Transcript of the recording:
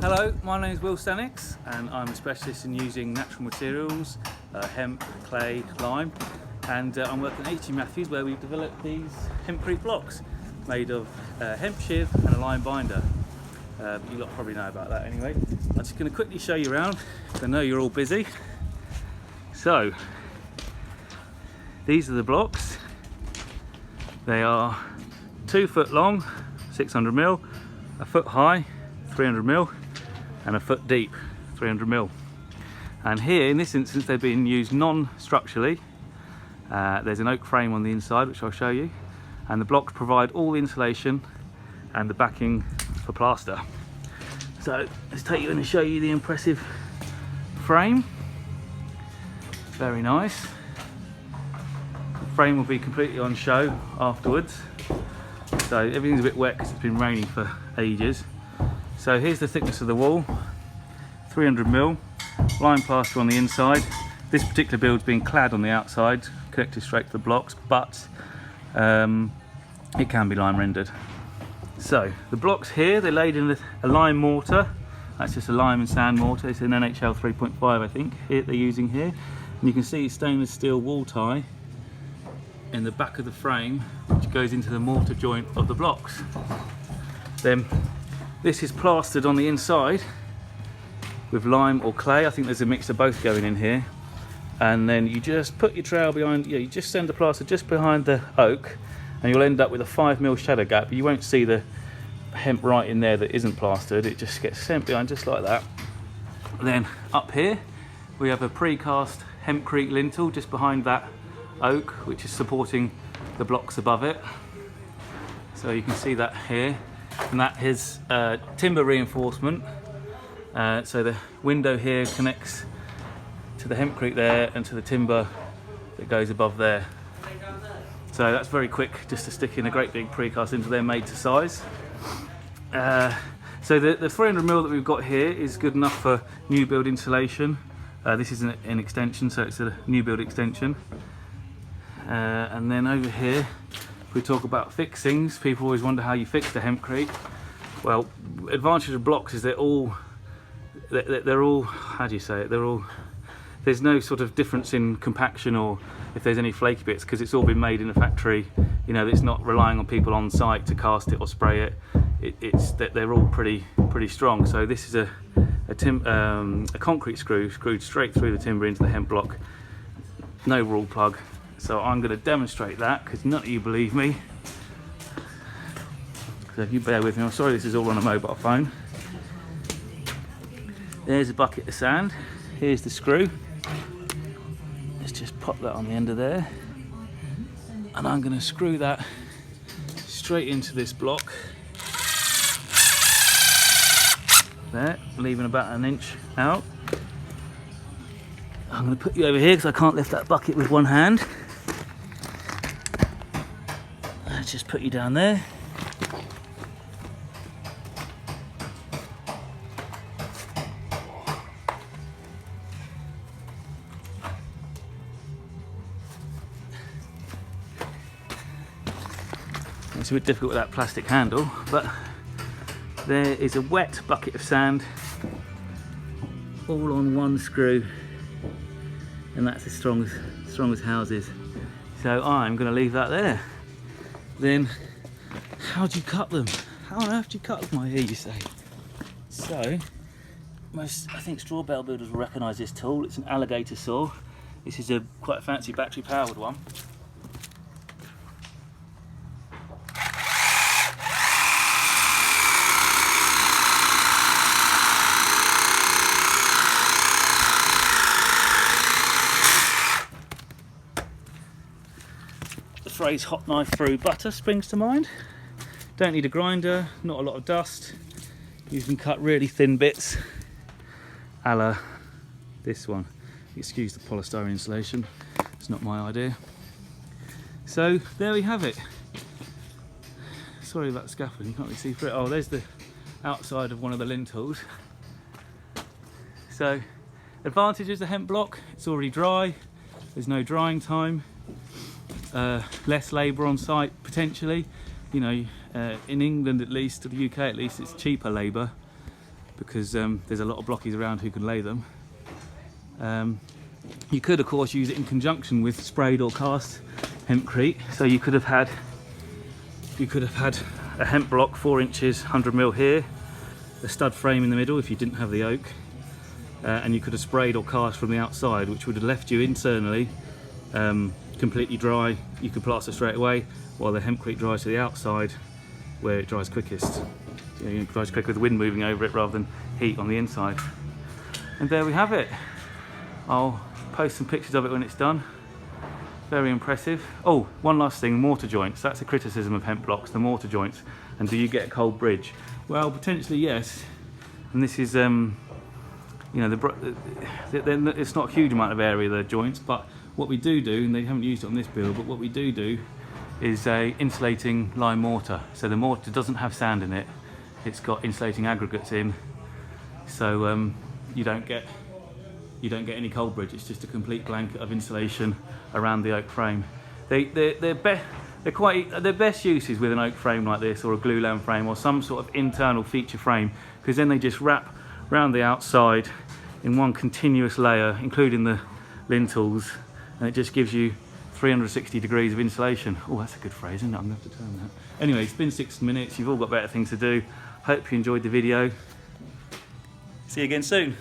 Hello, my name is Stanwix and I'm a specialist in using natural materials, hemp, clay, lime, and I'm working at H.G. Matthews where we've developed these Hempcrete blocks made of hemp shiv and a lime binder. You lot probably know about that anyway. I'm just going to quickly show you around because I know you're all busy. So, these are the blocks. They are 2 foot long, 600mm, a foot high, 300mm, and a foot deep, 300mm. And here, in this instance, they're being used non-structurally. There's an oak frame on the inside, which I'll show you, and the blocks provide all the insulation and the backing for plaster. So let's take you in and show you the impressive frame. Very nice. The frame will be completely on show afterwards. So everything's a bit wet because it's been raining for ages. So here's the thickness of the wall, 300mm, lime plaster on the inside. This particular build's been clad on the outside, connected straight to the blocks, but it can be lime rendered. So the blocks here, they're laid in a lime mortar. That's just a lime and sand mortar. It's an NHL 3.5, I think, here they're using here. And you can see stainless steel wall tie in the back of the frame, which goes into the mortar joint of the blocks. Then this is plastered on the inside with lime or clay. I think there's a mix of both going in here. And then you just put your trowel behind, you just send the plaster just behind the oak, and you'll end up with a 5mm shadow gap. You won't see the hemp right in there that isn't plastered. It just gets sent behind just like that. And then up here, we have a precast Hempcrete lintel just behind that oak, which is supporting the blocks above it. So you can see that here. And that is timber reinforcement. So the window here connects to the Hempcrete there and to the timber that goes above there. So that's very quick, just to stick in a great big precast into there, made to size. So the 300mm that we've got here is good enough for new build insulation. This is an extension, so it's a new build extension. And then over here, if we talk about fixings, people always wonder how you fix the Hempcrete. Well, advantage of blocks is they're all, how do you say it? There's no sort of difference in compaction or if there's any flaky bits, because it's all been made in a factory. You know, it's not relying on people on site to cast it or spray it. It's that they're all pretty strong. So this is a concrete screw screwed straight through the timber into the hemp block. No rule plug. So I'm going to demonstrate that because none of you believe me. So if you bear with me, I'm sorry this is all on a mobile phone. There's a bucket of sand. Here's the screw. Let's just pop that on the end of there. And I'm going to screw that straight into this block. There, leaving about an inch out. I'm going to put you over here because I can't lift that bucket with one hand. Let's just put you down there. It's a bit difficult with that plastic handle, but there is a wet bucket of sand all on one screw, and that's as strong as houses. So I'm going to leave that there. Then, how do you cut them? How on earth do you cut them, I hear you say? So, I think straw bale builders will recognise this tool. It's an alligator saw. This is quite a fancy battery powered one. The phrase hot knife through butter springs to mind. Don't need a grinder, not a lot of dust. You can cut really thin bits, a la this one. Excuse the polystyrene insulation, it's not my idea. So there we have it. Sorry about the scaffolding, you can't really see through it. Oh, there's the outside of one of the lintels. So, advantages of the hemp block, it's already dry, there's no drying time. Less labour on site potentially, you know, in England at least, or the UK at least, it's cheaper labour. because there's a lot of blockies around who can lay them. You could of course use it in conjunction with sprayed or cast hempcrete. So you could have had a hemp block 4 inches 100mm here, a stud frame in the middle if you didn't have the oak, and you could have sprayed or cast from the outside, which would have left you internally completely dry. You could plaster straight away, while the hempcrete dries to the outside where it dries quickest. So, it dries quick with the wind moving over it rather than heat on the inside. And there we have it. I'll post some pictures of it when it's done. Very impressive. Oh, one last thing, mortar joints. That's a criticism of hemp blocks, the mortar joints. And do you get a cold bridge? Well, potentially yes. And this is, you know, it's not a huge amount of area, the joints, but what we do, and they haven't used it on this build, but what we do is a insulating lime mortar. So the mortar doesn't have sand in it. It's got insulating aggregates in, so you don't get any cold bridge. It's just a complete blanket of insulation around the oak frame. Their best use is with an oak frame like this, or a glulam frame, or some sort of internal feature frame, because then they just wrap around the outside in one continuous layer, including the lintels, and it just gives you 360 degrees of insulation. Oh, that's a good phrase, isn't it? I'm going to have to turn that. Anyway, it's been 6 minutes. You've all got better things to do. Hope you enjoyed the video. See you again soon.